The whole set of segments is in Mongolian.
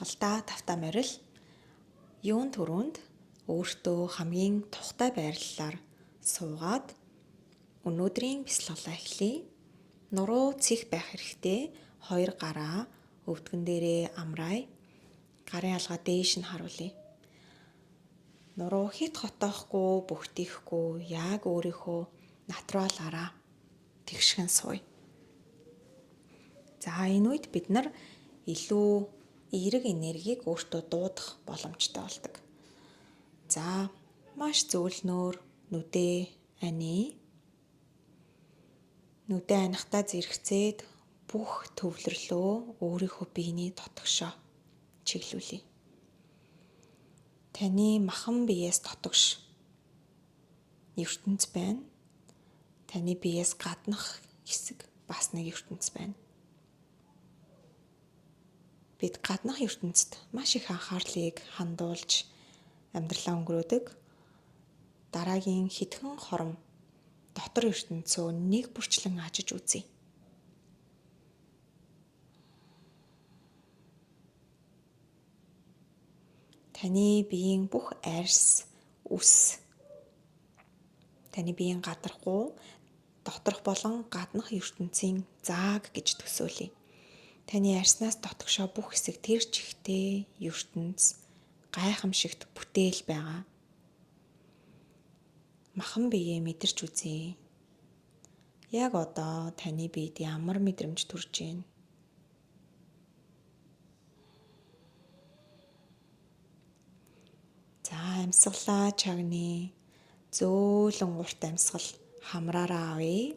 амьсгалтай тавтаа морил юун түрүүнд өөртөө хамгийн тухтай байрлалаар суугаад өнөөдрийн бясалгалаа эхлэе. Нуруу цих байх хэрэгтэй. Хоёр гараа өвдгөн дээрээ амраая. Гарын алгаа дээш нь харуулъя. Нуруу хит хотоохгүй, бөхтөхгүй, яг өөрийнхөө натуралаараа тэгшхэн сууя. За энэ үед бид нар илүү эерэг энергийг өөртөө дуудах боломжтой болдог. За маш зөөлнөөр нүдээ аний. Нүдээ анихтаа зэрэгцээд бүх төвлөрлөө өөрийнхөө биений дотгошоо чиглүүлье. Таны махан биеэс дотгош ертөнц байна. Таны биеэс гаднах хэсэг бас нэг ертөнц байна. Бид гаднах ертөнцид маш их анхаарлыг хандуулж амьдралаа өнгөрөөдөг. Дараагийн хэдхэн хором дотор ертөнцөө нэг бүрчлэн ажиж үзье. Таны биеийн бүх арьс, үс, таны биеийн гадаргуу, доторх болон гаднах ертөнцийн зааг гэж төсөөлье. Таны арьснаас дотгошоо бүх хэсэг тэр чигтээ ертөнц гайхамшигт бүтээл байгаа. Махан биеэ мэдэрч үзье. Яг одоо таны биед ямар мэдрэмж төрж байна? За амьсгалаа чагны зөөлөн урт амьсгал хамраараа авъя.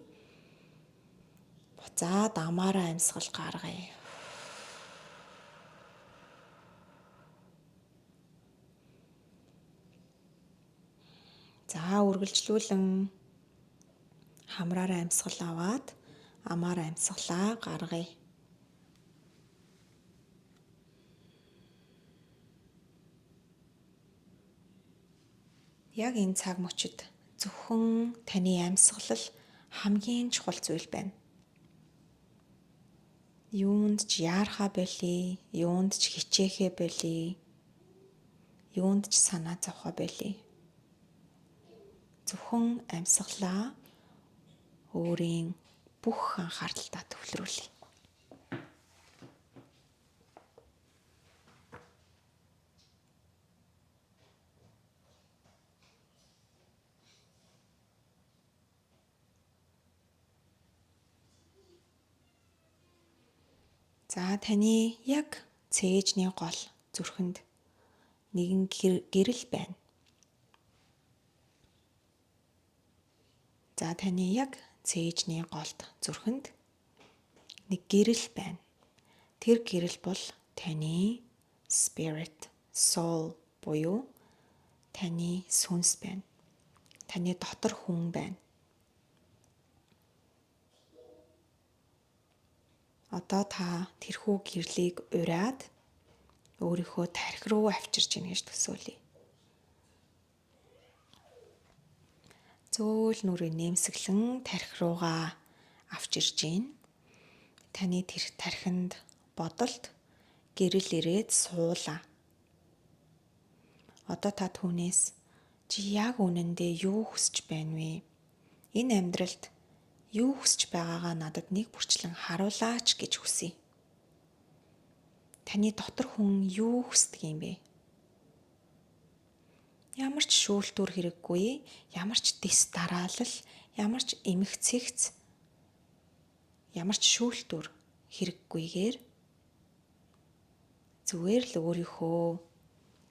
Буцаад амаараа амьсгал гаргая. За үргэлжлүүлэн хамраараа амьсгал аваад амаараа амьсгалаа гаргая. Яг энэ цаг мөчид зөвхөн таны амьсгалал хамгийн чухал зүйл байна. Юунд ч яарахаа болий, юунд ч хичээхээ болий, юунд ч санаа зовхоо болий. Зөвхөн амьсгалаа өөрийн бүх анхааралтаа төвлөрүүлье. За таны яг цээжний гол зүрхэнд нэгэн гэрэл байна. За таны яг цээжний голд зүрхэнд нэг гэрэл байна. Тэр гэрэл бол таны spirit, soul буюу таны сүнс байна. Таны дотор хүн байна. Одоо та тэрхүү гэрлийг ураад өөрийнхөө тархи руу авчирч ийн гэж төсөөлье. Зөөл нүрээ нэмсэглэн тархи руугаа авчирч ийн. Таны тэр тархинд бодолд гэрэл ирээд суулаа. Одоо та түүнээс чи яг үнэндээ юу хүсэж байна вэ? Энэ амьдралд юу хүсэж байгаагаа надад нэг бүрчлэн харуулаач гэж хүсье. Таны дотор хүн юу хүсдэг юм бэ? Ямар ч шүүлтүүр хэрэггүй, ямар ч дэс дараалал, ямар ч эмх цэгц, ямар ч шүүлтүүр хэрэггүйгээр зүгээр л өөрийнхөө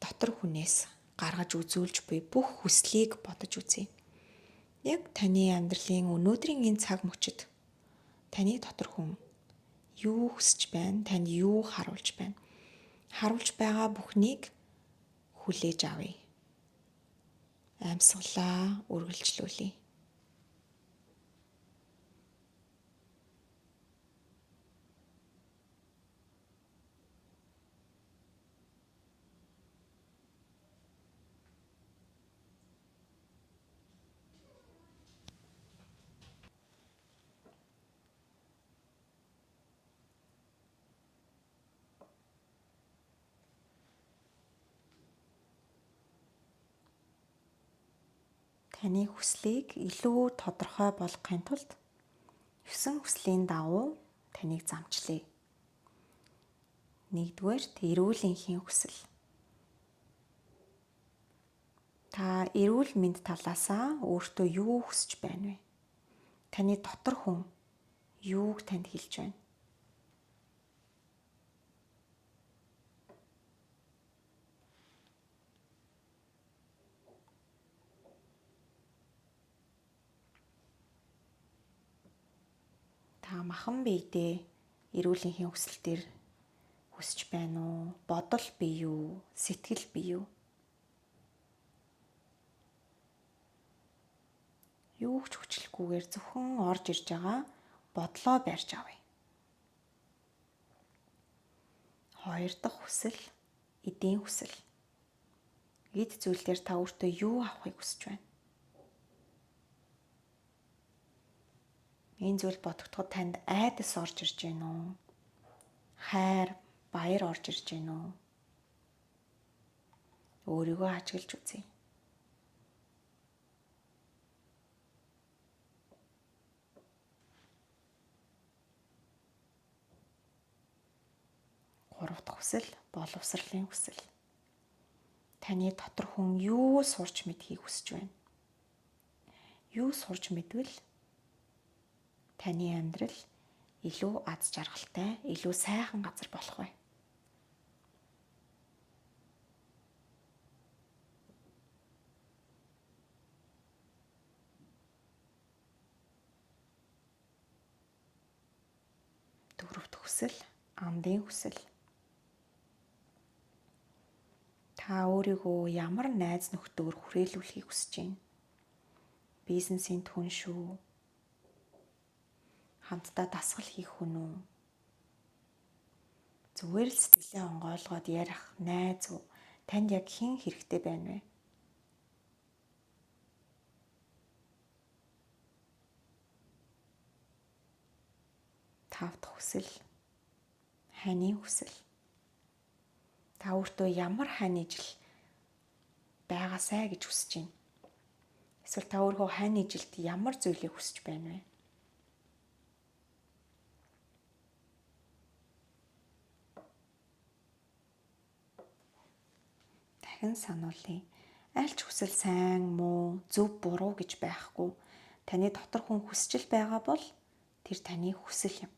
дотор хүнээс гаргаж үзүүлж буй бүх хүслийг бодож үзье. Яг таны амьдралын өнөөдрийн энэ цаг мөчид таны дотор хүн юу хүсэж байна? Танд юу харуулж байна? Харуулж байгаа бүхнийг хүлээж авъя. Амьсгалаа үргэлжлүүлье. Таны хүслийг илүү тодорхой болгохын тулд 9 хүслийн дагуу таныг замчлая. 1-р эрүүл энхийн хүсэл. Та эрүүл мэнд талаасаа өөртөө юу хүсэж байна вэ? Таны дотор хүн юуг танд хэлж байна? Та махан биедээ эрүүл энхийн хүсэл дээр хүсэж байна уу? Бодол бий юу? Сэтгэл бий юу? Юу ч хүчлэхгүйгээр зөвхөн орж ирж байгаа бодлоо барьж авъя. 2 дахь хүсэл, эдийн хүсэл. Эд зүйлээр та өөртөө юу авахыг хүсэж байна? Энэ зүйл бодогдоход танд айдас орж ирж байна уу? Хайр, баяр орж ирж байна уу? Өөрийгөө ажиглаж үзье. 3 дахь хүсэл, боловсролын хүсэл. Таны дотор хүн юу сурч мэдхийг хүсэж байна? Юу сурч мэдвэл таны амьдрал илүү аз жаргалтай, илүү сайхан газар болох вэ? Дөрөвт хүсэл, амдын хүсэл. Та өөрийгөө ямар найз нөхдөөр хүрээлүүлэхийг хүсэж байна? Бизнесийн түн шүү. Хамтдаа дасгал хийх хүн үү? Зүгээр л сэтгэлээ онгойлгоод ярих найз уу? Танд яг хэн хэрэгтэй байна вэ? Тавд хүсэл, хайны хүсэл. Та өөртөө ямар хайны ижил байгаасай гэж хүсэж байна? Эсвэл та өөрийнхөө хайны ижилд ямар зүйлийг хүсэж байна вэ? Дахин сануулъя. Аль ч хүсэл сайн, муу, зөв, буруу гэж байхгүй. Таны дотор хүн хүсэж байгаа бол тэр таны хүсэл юм.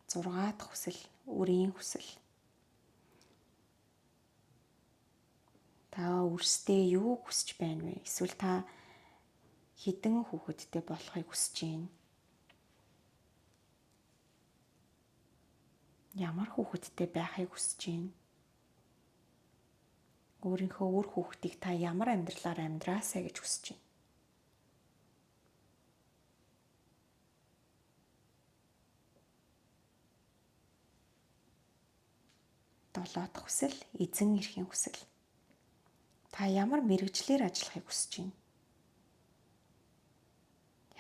6 дахь хүсэл, үрийн хүсэл. Та өөрсдөө юу хүсэж байна вэ? Эсвэл та хэдэн хүүхэдтэй болохыг хүсэж байна? Ямар хүүхэдтэй байхыг хүсэж байна? Өөрийнхөө үр хүүхдийг та ямар амьдралаар амьдраасай гэж хүсэж байна? 7 дахь хүсэл, эзэн эрхийн хүсэл. Та ямар мэргэжлэр ажиллахыг хүсэж байна?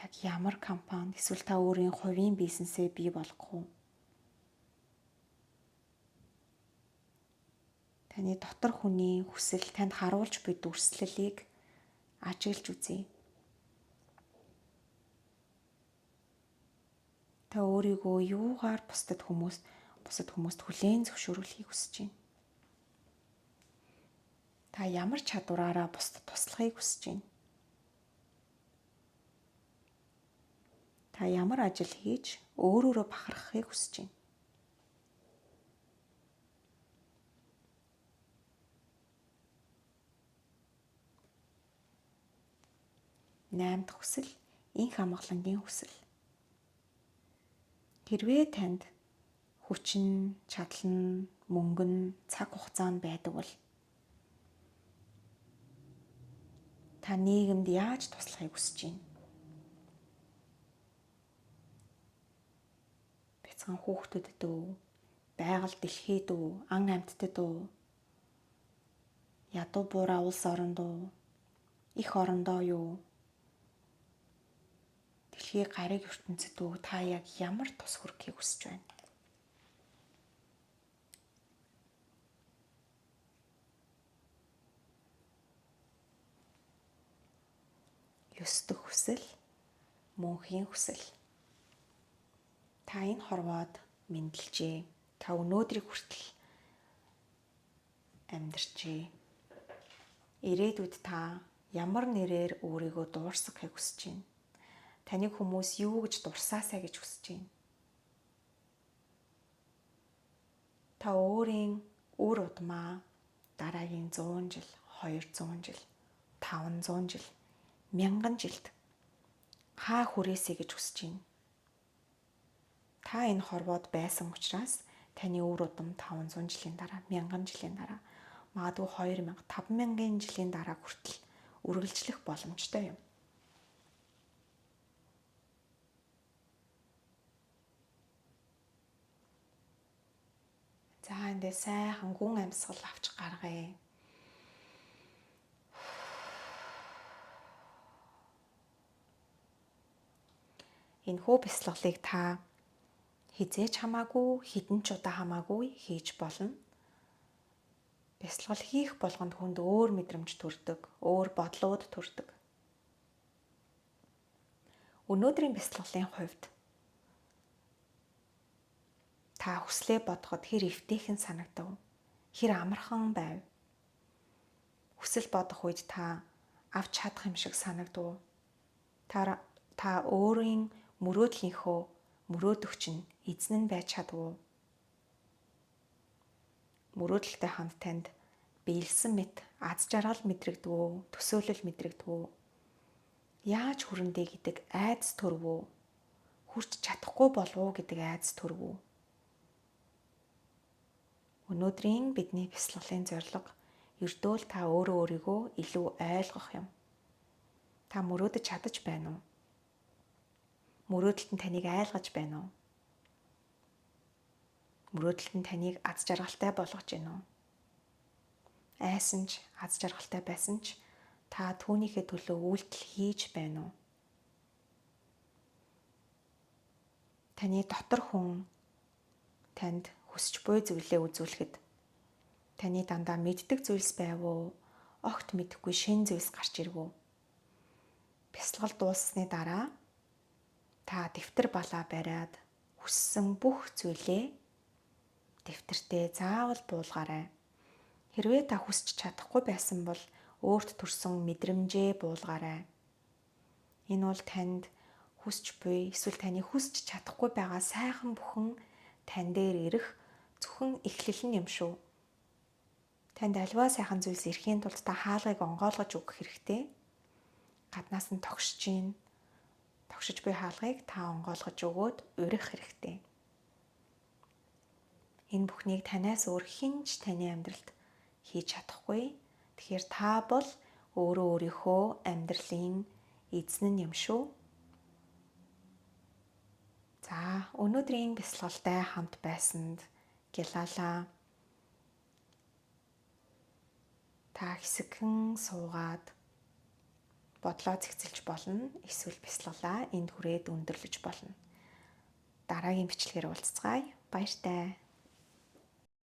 Яг ямар компани, эсвэл та өөрийн хувийн бизнесээ бий болгох уу? Таны дотор хүний хүсэл танд харуулж буй дүрслэлийг ажиглаж үзье. Та өөрийгөө юугаар бусад хүмүүст хүлээн зөвшөөрүүлэхийг хүсэж байна? Та ямар чадвараараа бусдад туслахыг хүсэж байна? Та ямар ажил хийж өөрөөрөө бахархахыг хүсэж байна? 8 дахь хүсэл, энх амгалангийн хүсэл. Хэрвээ танд хүч нь, чадал нь, мөнгө нь, цаг хугацаа нь байдаг бол та нийгэмд яаж туслахыг хүсэж байна? Бяцхан хүүхдүүдэд үү? Байгаль дэлхийд үү? Ан амьтдад үү? Ядуу буураа улс оронд уу? Их орондоо юу? Дэлхийн гариг ертөнцид үү? Та яг ямар тус хүрэхийг хүсэж байна? ёс дөх хүсэл, мөнхийн хүсэл. Та энэ хорвоод мэндэлжээ. Та өнөөдрийг хүртэл амьдарчээ. Ирээдүйд та ямар нэрээр өөрийгөө дуурсгахыг хүсэж байна? Таныг хүмүүс юу гэж дурсаасаа гэж хүсэж байна? Та өөрийн үр удмаа дараагийн 100 жил, 200 жил, 500 жил, 1000 жилд хаа хүрээсэй гэж хүсэж байна? Та энэ хорвоод байсан учраас таны үр удам 500 жилийн дараа, 1000 жилийн дараа, магадгүй 2000, 5000 жилийн дараа хүртэл үргэлжлэх боломжтой юм. За эндээ сайхан гүн амьсгал авч гаргая. Энэхүү бясалгалыг та хизээч хамаагүй, хідэн ч удаа хамаагүй хийж болно. Бясалгал хийх болгонд хүнд өөр мэдрэмж төрдөг, өөр бодлууд төрдөг. Өнөөдрийн бясалгалын хувьд та хүслээ бодоход хэр эвтэйхэн санагдав? Хэр амархан байв? Хүсэл бодох үед та авч чадах юм шиг санагдав? Та өөрийн мөрөөдлийнхөө мөрөөдөгч нь эзэн нь байж чадав уу? Мөрөөдөлтэй хамт танд биелсэн мэт аз жаргал мэдрэгдв үү? Төсөөлөл мэдрэгдв үү? Яаж хүрэндээ гэдэг айдас төрв үү? Хүрч чадахгүй болов уу гэдэг айдас төрв үү? Өнөөдрийн бидний бясалгалын зорилго ердөөл та өөрөө өөрийгөө илүү ойлгох юм. Та мөрөөдөж чадаж байна уу? Мөрөөдөлт нь таныг айлгаж байна уу? Мөрөөдөлт нь таныг аз жаргалтай болгож байна уу? Айсан ч, аз жаргалтай байсан ч та түүнийхээ төлөө үйлдэл хийж байна уу? Таны дотор хүн танд хүсч буй зүйлээ үзүүлэхэд таны дандаа мэддэг зүйлс байв уу? Огт мэдэхгүй шинэ зүйлс гарч ирв үү? Бясалгал дууссаны дараа та дэвтэр балаа бариад хүссэн бүх зүйлээ дэвтэртээ заавал буулгаарай. Хэрвээ та хүсч чадахгүй байсан бол өөрт төрсөн мэдрэмжээ буулгаарай. Энэ бол танд хүсч буй эсвэл таны хүсч чадахгүй байгаа сайхан бүхэн тань дээр ирэх зөвхөн эхлэл нь юм шүү. Танд альва сайхан зүйлс ирэхийн тулд та хаалгыг онгойлгож өгөх хэрэгтэй. Гаднаас нь тогшиж буй хаалгыг та онгойлгож өгөөд урих хэрэгтэй. Энэ бүхнийг танаас өөр хэн ч таны амьдралд хийж чадахгүй. Тэгэхээр та бол өөрөө өөрийнхөө амьдралын эзэн нь юм шүү. За, өнөөдрийн бясалгалтай хамт байсанд гялалаа. Та хэсэгхэн суугаад бодлоо зэгцэлж болно. Эсвэл бясалгалаа энд хүрээд өндөрлөж болно. Дараагийн бичлэгээр уулзцгаая. Баяртай.